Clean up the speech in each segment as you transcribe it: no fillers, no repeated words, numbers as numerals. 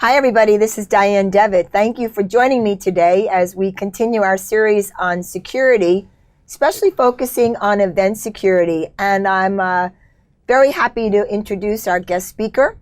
Hi everybody, this is Dianne Devitt. Thank you for joining me today as we continue our series on security, especially focusing on event security. And I'm very happy to introduce our guest speaker,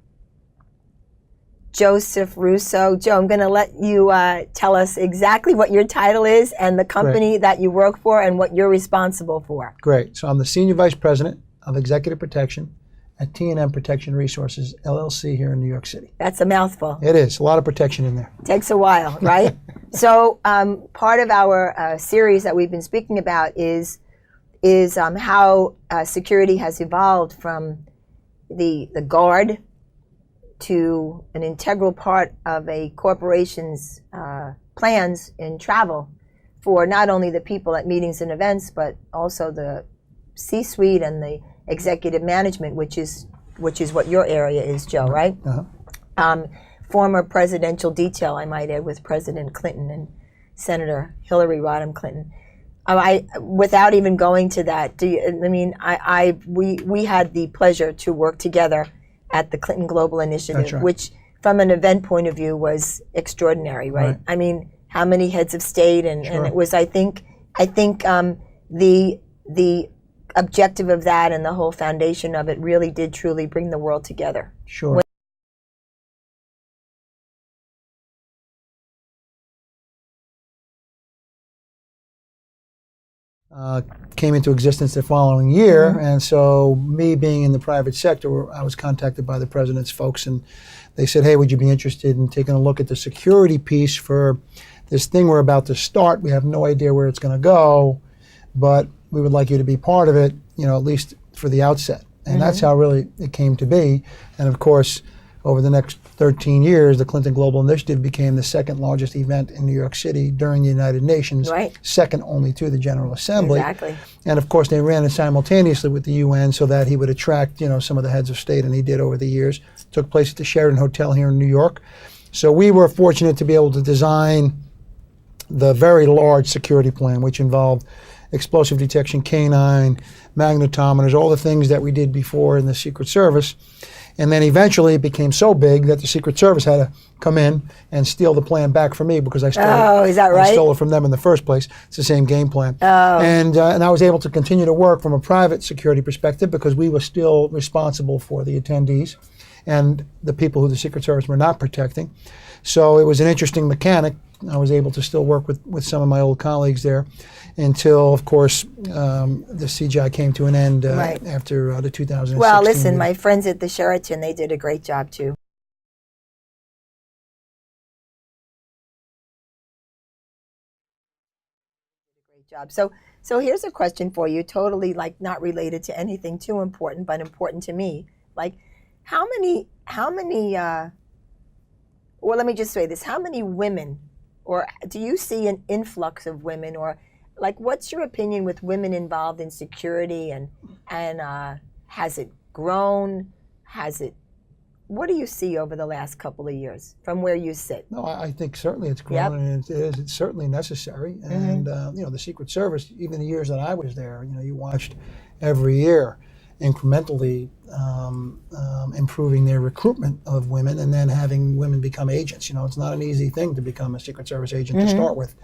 Joe Russo. Joe, I'm going to let you tell us exactly what your title is and the company that you work for and what you're responsible for. Great. So I'm the Senior Vice President of Executive Protection at T&M Protection Resources, LLC here in New York City. That's a mouthful. It is. A lot of protection in there. Takes a while, right? So part of our series that we've been speaking about is how security has evolved from the guard to an integral part of a corporation's plans in travel for not only the people at meetings and events, but also the C-suite and the executive management, which is what your area is, Joe, right? Uh-huh. Former presidential detail, I might add, with President Clinton and Senator Hillary Rodham Clinton. Without even going to that, we had the pleasure to work together at the Clinton Global Initiative, right, which from an event point of view was extraordinary, right? I mean, how many heads of state, and it was, I think the objective of that and the whole foundation of it really did truly bring the world together. Sure. Came into existence the following year, and so me being in the private sector, I was contacted by the president's folks, and they said, hey, would you be interested in taking a look at the security piece for this thing we're about to start? We have no idea where it's going to go, but we would like you to be part of it, at least for the outset. And that's how really it came to be. And of course, over the next 13 years, the Clinton Global Initiative became the second largest event in New York City during the United Nations, second only to the General Assembly. Exactly. And of course, they ran it simultaneously with the UN so that he would attract, some of the heads of state, and he did over the years. It took place at the Sheraton Hotel here in New York. So we were fortunate to be able to design the very large security plan, which involved explosive detection, canine, magnetometers, all the things that we did before in the Secret Service. And then eventually it became so big that the Secret Service had to come in and steal the plan back from me because I stole it from them in the first place. It's the same game plan. And I was able to continue to work from a private security perspective because we were still responsible for the attendees and the people who the Secret Service were not protecting. So it was an interesting mechanic. I was able to still work with some of my old colleagues there until, of course, the CGI came to an end after the 2016. Well, listen, my friends at the Sheraton, they did a great job too. So here's a question for you, totally not related to anything too important, but important to me. How many well, let me just say this, how many women, or do you see an influx of women, or what's your opinion with women involved in security, and has it grown? What do you see over the last couple of years from where you sit? No, I think certainly it's grown, and it's certainly necessary. And the Secret Service, even the years that I was there, you watched every year incrementally improving their recruitment of women, and then having women become agents. It's not an easy thing to become a Secret Service agent to start with,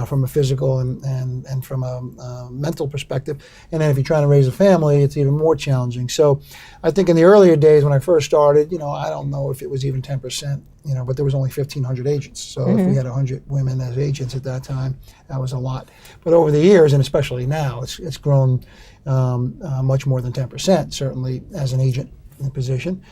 from a physical and from a mental perspective. And then if you're trying to raise a family, it's even more challenging. So I think in the earlier days when I first started, I don't know if it was even 10%, but there was only 1,500 agents. So if we had 100 women as agents at that time, that was a lot. But over the years, and especially now, it's grown much more than 10%, certainly as an agent in the position.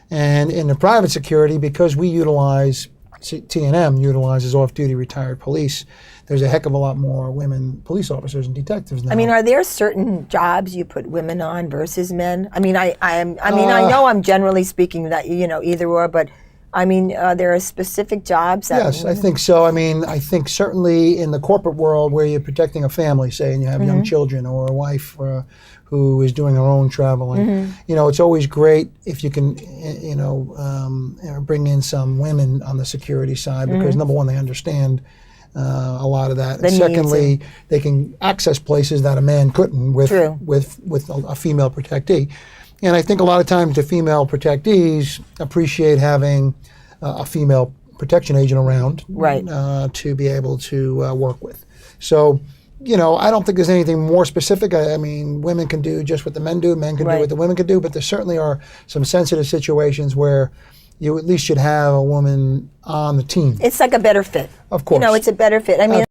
And in the private security, because we utilize, T&M utilizes off-duty retired police, there's a heck of a lot more women police officers and detectives now. Are there certain jobs you put women on versus men? I know I'm generally speaking that, either or, but there are specific jobs that... Yes, I think so. I think certainly in the corporate world where you're protecting a family, say, and you have young children or a wife who is doing her own traveling, it's always great if you can, bring in some women on the security side because, number one, they understand a lot of that. And secondly, they can access places that a man couldn't with a female protectee. And I think a lot of times the female protectees appreciate having a female protection agent around, Right. To be able to work with. So, I don't think there's anything more specific. I mean, women can do just what the men do, men can do what the women can do, but there certainly are some sensitive situations where you at least should have a woman on the team. It's like a better fit. Of course. It's a better fit. I mean,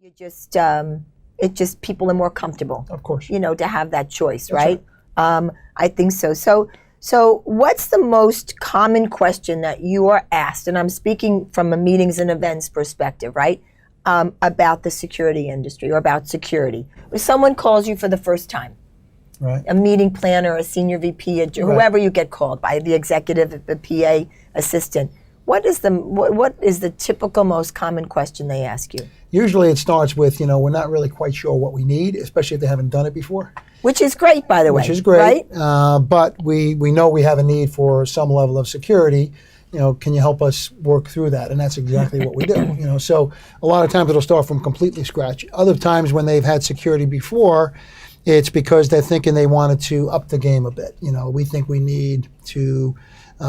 you just, it just, people are more comfortable. Of course. To have that choice, right? I think so. So what's the most common question that you are asked? And I'm speaking from a meetings and events perspective, right? About the security industry or about security. If someone calls you for the first time, right, a meeting planner, a senior VP, whoever you get called by, the executive, the PA assistant, what is the typical most common question they ask you? Usually it starts with, we're not really quite sure what we need, especially if they haven't done it before. Which is great, by the way. Which is great, right? But we know we have a need for some level of security. Can you help us work through that? And that's exactly what we do. So a lot of times it'll start from completely scratch. Other times when they've had security before, it's because they're thinking they wanted to up the game a bit. We think we need to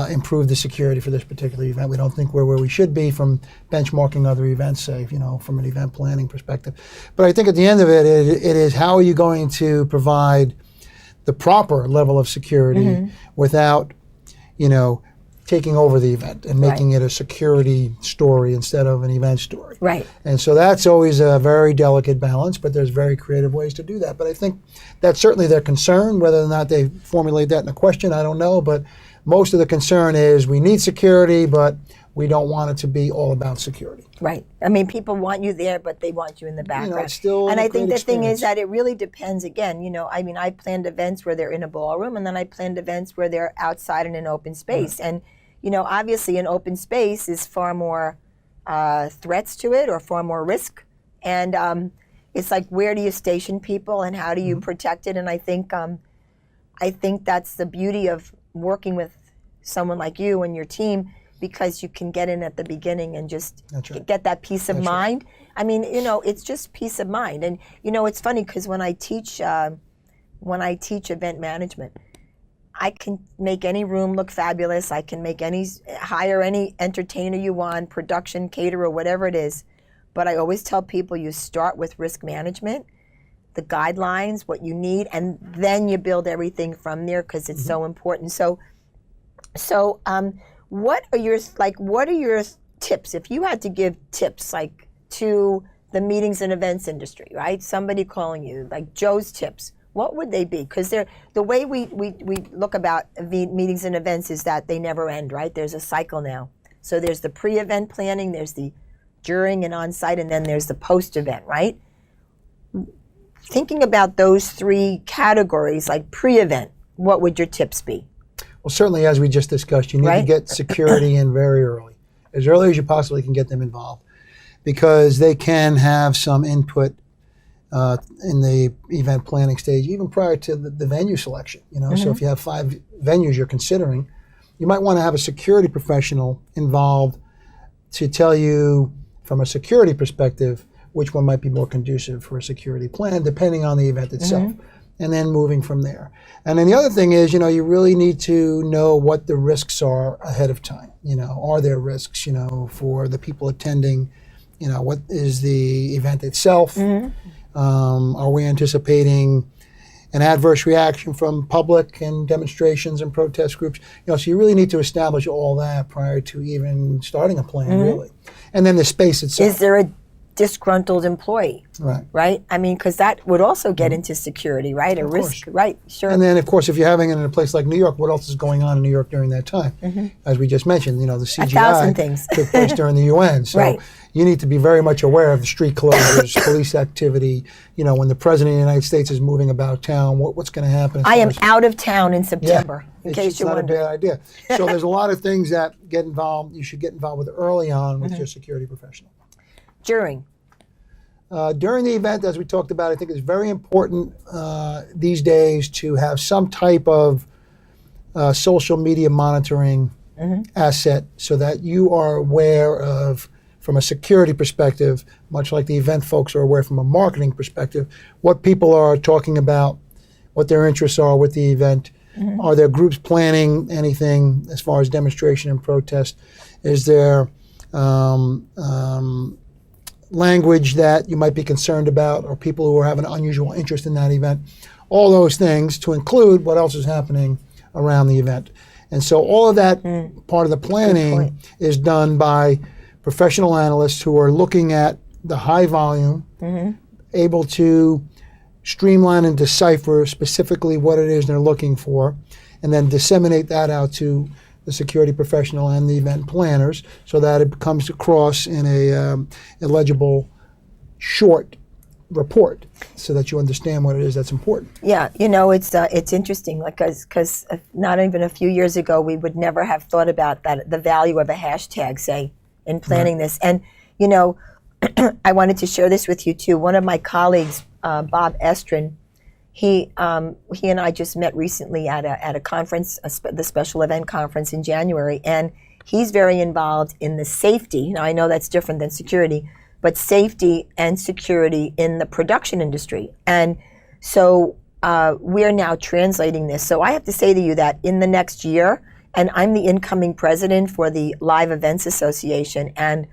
improve the security for this particular event. We don't think we're where we should be from benchmarking other events, say, from an event planning perspective. But I think at the end of it, it is how are you going to provide the proper level of security without, taking over the event and making it a security story instead of an event story. Right. And so that's always a very delicate balance, but there's very creative ways to do that. But I think that's certainly their concern. Whether or not they formulate that in a question, I don't know. But most of the concern is we need security, but we don't want it to be all about security. Right. I mean, people want you there, but they want you in the background. It's still and a I think great the thing experience. is that it really depends. Again, I planned events where they're in a ballroom, and then I planned events where they're outside in an open space. And obviously, an open space is far more threats to it, or far more risk. And it's like, where do you station people, and how do you protect it? And I think that's the beauty of working with someone like you and your team, because you can get in at the beginning and just get that peace of mind. I mean, it's just peace of mind. And it's funny because when I teach event management, I can make any room look fabulous. I can hire any entertainer you want, production, caterer, whatever it is. But I always tell people, you start with risk management, the guidelines, what you need, and then you build everything from there, because it's so important. So what are your tips? If you had to give tips to the meetings and events industry, right? Somebody calling you, like Joe's tips, what would they be? Because the way we look about meetings and events is that they never end, right? There's a cycle now. So there's the pre-event planning, there's the during and on-site, and then there's the post-event, right? Thinking about those three categories, like pre-event, what would your tips be? Well, certainly, as we just discussed, you need to get security in very early as you possibly can get them involved, because they can have some input in the event planning stage, even prior to the venue selection. So if you have 5 venues you're considering, you might want to have a security professional involved to tell you, from a security perspective, which one might be more conducive for a security plan, depending on the event itself. And then moving from there. And then the other thing is, you really need to know what the risks are ahead of time. Are there risks, for the people attending? What is the event itself? Are we anticipating an adverse reaction from public and demonstrations and protest groups? So you really need to establish all that prior to even starting a plan, really. And then the space itself. Is there a disgruntled employee? Right. I mean, because that would also get into security, right? A risk, right? Sure. And then, of course, if you're having it in a place like New York, what else is going on in New York during that time? As we just mentioned, the CGI 1,000 things took place during the UN. So you need to be very much aware of the street closures, police activity. When the President of the United States is moving about town, what's going to happen? I am out of town in September, in case you wonder. It's not a bad idea. So there's a lot of things that you should get involved with early on with your security professional. During the event, as we talked about, I think it's very important these days to have some type of social media monitoring asset, so that you are aware of, from a security perspective, much like the event folks are aware from a marketing perspective, what people are talking about what their interests are with the event. Are there groups planning anything as far as demonstration and protest? Is there language that you might be concerned about, or people who are having an unusual interest in that event? All those things to include what else is happening around the event. And so all of that part of the planning is done by professional analysts who are looking at the high volume, able to streamline and decipher specifically what it is they're looking for, and then disseminate that out to the security professional and the event planners so that it comes across in a legible, short report so that you understand what it is that's important. Yeah, you know, it's interesting, like, because not even a few years ago we would never have thought about that, the value of a hashtag, say, in planning this. And, you know, I wanted to share this with you too. One of my colleagues, Bob Estrin, he and I just met recently at a conference, the special event conference in January, and he's very involved in the safety. Now, I know that's different than security, but safety and security in the production industry. And so we're now translating this. So I have to say to you that in the next year, and I'm the incoming president for the Live Events Association, and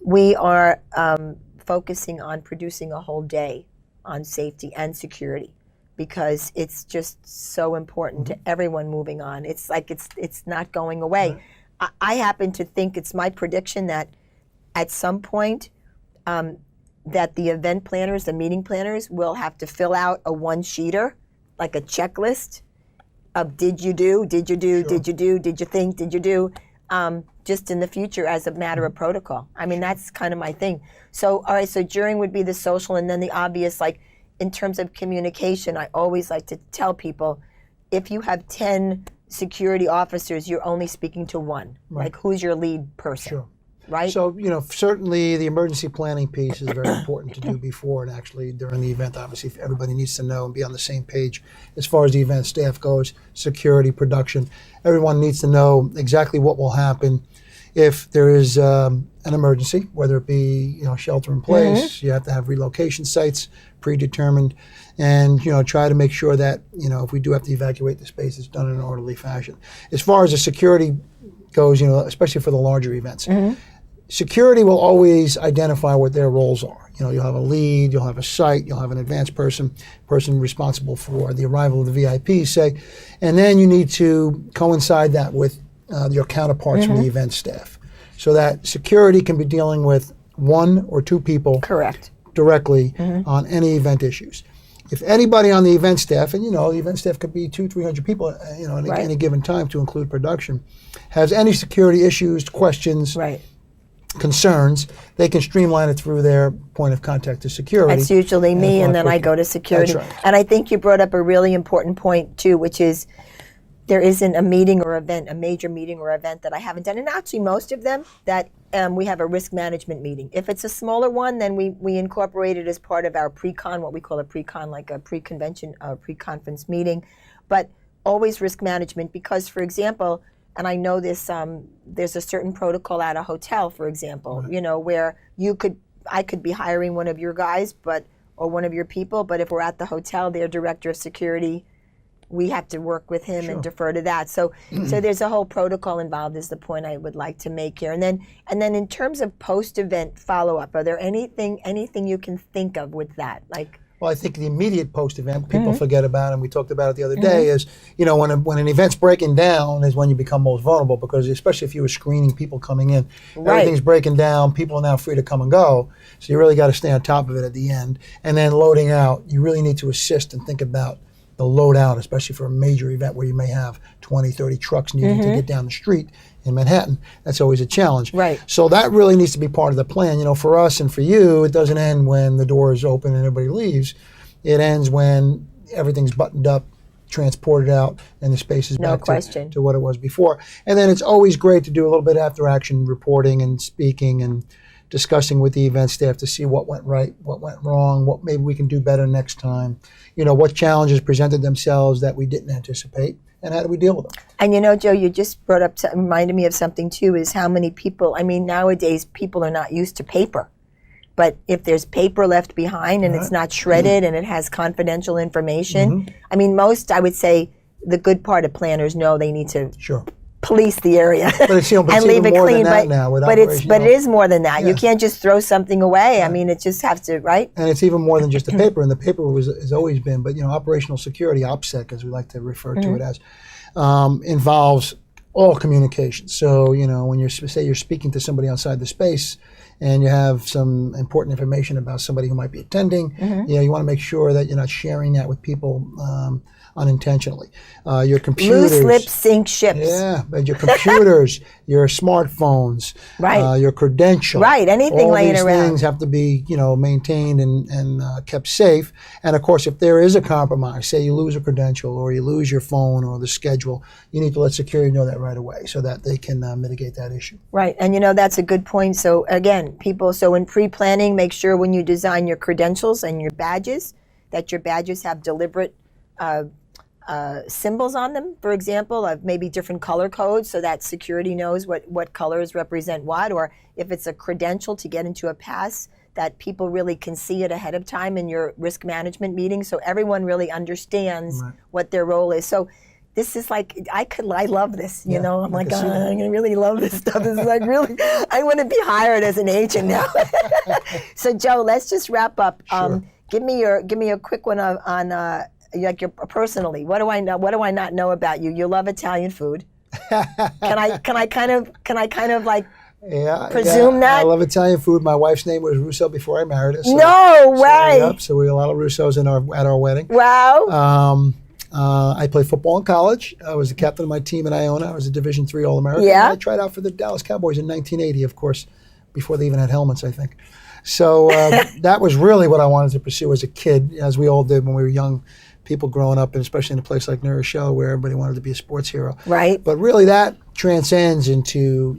we are focusing on producing a whole day on safety and security, because it's just so important to everyone moving on. It's like it's not going away. Right. I happen to think, it's my prediction that at some point that the event planners, the meeting planners, will have to fill out a one-sheeter, like a checklist of did you do, did you do, did you do, did you think, did you do, just in the future as a matter of protocol. I mean, that's kind of my thing. So, all right, so during would be the social, and then the obvious, like, in terms of communication, I always like to tell people, if you have 10 security officers, you're only speaking to one. Right. Like, who's your lead person? Sure. Right? So, you know, certainly the emergency planning piece is very important to do before and actually during the event. Obviously, everybody needs to know and be on the same page as far as the event staff goes, security, production. Everyone needs to know exactly what will happen if there is an emergency, whether it be, you know, shelter in place. You have to have relocation sites predetermined, and, you know, try to make sure that, you know, if we do have to evacuate the space, it's done in an orderly fashion. As far as the security goes, you know, especially for the larger events, security will always identify what their roles are. You know, you'll have a lead, you'll have a site, you'll have an advanced person responsible for the arrival of the VIPs, say, and then you need to coincide that with your counterparts from the event staff, so that security can be dealing with one or two people directly on any event issues. If anybody on the event staff, and, you know, the event staff could be 200-300 people, you know, at any given time to include production, has any security issues, questions, concerns, they can streamline it through their point of contact to security. That's usually me, and then I go to security. That's right. And I think you brought up a really important point too, which is there isn't a meeting or event, a major meeting or event that I haven't done, and actually most of them that we have a risk management meeting. If it's a smaller one, then we incorporate it as part of our pre-con, what we call a pre-con, like a pre-convention, pre-conference meeting, but always risk management, because, for example, and I know this, there's a certain protocol at a hotel, for example, you know, where I could be hiring one of your guys, or one of your people, but if we're at the hotel, their director of security, we have to work with him and defer to that. So there's a whole protocol involved, is the point I would like to make here. And then in terms of post-event follow-up, are there anything you can think of with that? Like, well, I think the immediate post-event people forget about, and we talked about it the other day, is, you know, when an event's breaking down is when you become most vulnerable, because especially if you were screening people coming in, everything's breaking down, people are now free to come and go, so you really got to stay on top of it at the end. And then loading out, you really need to assist and think about the load out, especially for a major event where you may have 20, 30 trucks needing to get down the street in Manhattan. That's always a challenge. Right. So that really needs to be part of the plan. You know, for us and for you, it doesn't end when the door is open and everybody leaves. It ends when everything's buttoned up, transported out, and the space is back to what it was before. And then it's always great to do a little bit after action reporting and speaking and discussing with the event staff to see what went right, what went wrong, what maybe we can do better next time. You know, what challenges presented themselves that we didn't anticipate, and how do we deal with them? And, you know, Joe, you just brought up, reminded me of something too, is how many people, I mean, nowadays people are not used to paper. But if there's paper left behind and it's not shredded and it has confidential information, I mean, I would say the good part of planners know they need to police the area and leave it clean. But it is more than that. You can't just throw something away. I mean, it just has to, right? And it's even more than just the paper. And the paper has always been, but operational security, OPSEC, as we like to refer to it as, involves all communication. So, when you're speaking to somebody outside the space and you have some important information about somebody who might be attending, you want to make sure that you're not sharing that with people unintentionally. Your computers. Loose lips sink ships. Yeah, but your computers, your smartphones, your credentials. Right, anything laying around. All these things have to be, maintained and kept safe. And of course, if there is a compromise, say you lose a credential or you lose your phone or the schedule, you need to let security know that right away so that they can mitigate that issue. Right, and that's a good point. So again, so in pre-planning, make sure when you design your credentials and your badges, that your badges have deliberate symbols on them, for example, of maybe different color codes so that security knows what colors represent what, or if it's a credential to get into a pass, that people really can see it ahead of time in your risk management meeting so everyone really understands what their role is. So this is like, I love this, I'm like, I really love this stuff. This is like really, I want to be hired as an agent now. So Joe, let's just wrap up. Sure. Give me a quick one on like your personally. What do I know? What do I not know about you? You love Italian food. Can I kind of like presume that? I love Italian food. My wife's name was Russo before I married her. So, no way. So we had a lot of Russos at our wedding. Wow. I played football in college. I was the captain of my team in Iona. I was a Division III All-American. Yeah. I tried out for the Dallas Cowboys in 1980, of course, before they even had helmets, I think. So that was really what I wanted to pursue as a kid, as we all did when we were young people growing up, and especially in a place like New Rochelle where everybody wanted to be a sports hero. Right. But really that transcends into,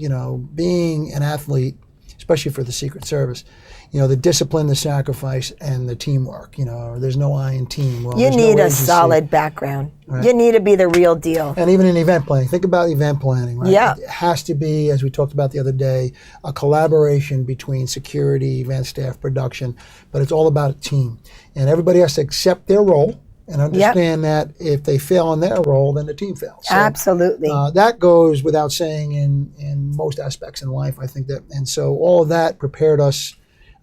being an athlete, especially for the Secret Service. The discipline, the sacrifice, and the teamwork. There's no I in team. Well, you need a solid background. Right? You need to be the real deal. And even in event planning, think about event planning, right? Yeah. It has to be, as we talked about the other day, a collaboration between security, event staff, production, but it's all about a team. And everybody has to accept their role and understand that if they fail in their role, then the team fails. So, absolutely. That goes without saying in most aspects in life, I think that. And so all of that prepared us,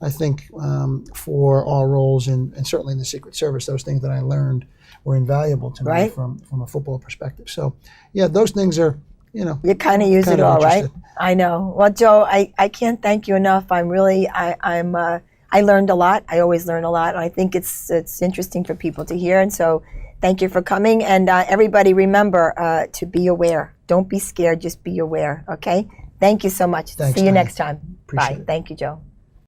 I think, for our roles and certainly in the Secret Service. Those things that I learned were invaluable to me from a football perspective. So, yeah, those things are, you kind of use it all, right? I know. Well, Joe, I can't thank you enough. I'm really, I learned a lot. I always learn a lot. And I think it's interesting for people to hear. And so thank you for coming. And everybody remember to be aware. Don't be scared. Just be aware. Okay? Thank you so much. Thanks, See you next time. Appreciate Bye. it. Thank you, Joe.